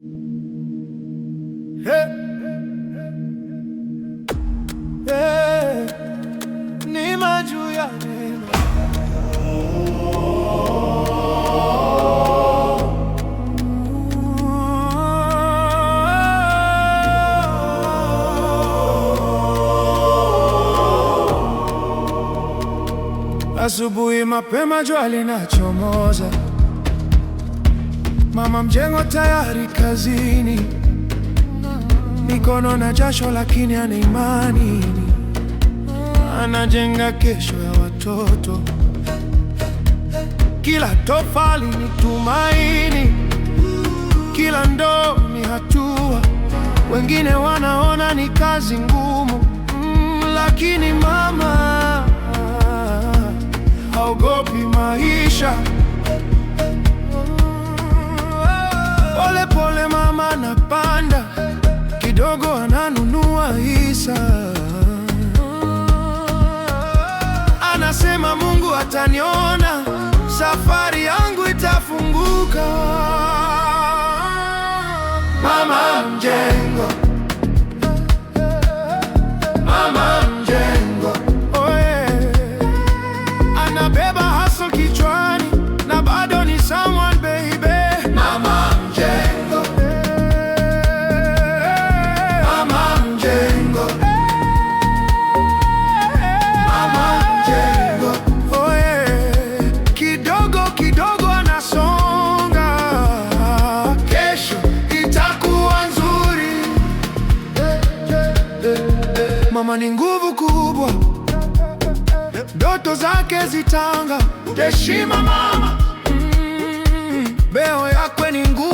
Hey, hey, ni majuu ya neema. Asubuhi mapema jua linachomoza, mama mjengo tayari kazini, mikono na jasho lakini ana imani, anajenga kesho ya watoto. Kila tofali ni tumaini, kila ndoo ni hatua. Wengine wanaona ni kazi ngumu, lakini mama haogopi maisha. Pole pole mama anapanda, kidogo ananunua hisa. Anasema Mungu ataniona, safari yangu itafunguka. Mama mjengo, mama mjengo, oh yeah. Anabeba hustle kichwani na bado ni someone baby. Mama mjengo, mama mjengo, mama mjengo, oh yeah. Kidogo kidogo anasonga, kesho itakuwa nzuri. Mama ni nguvu kubwa, ndoto zake zitanga. Heshima mama, beo yako ni nguvu.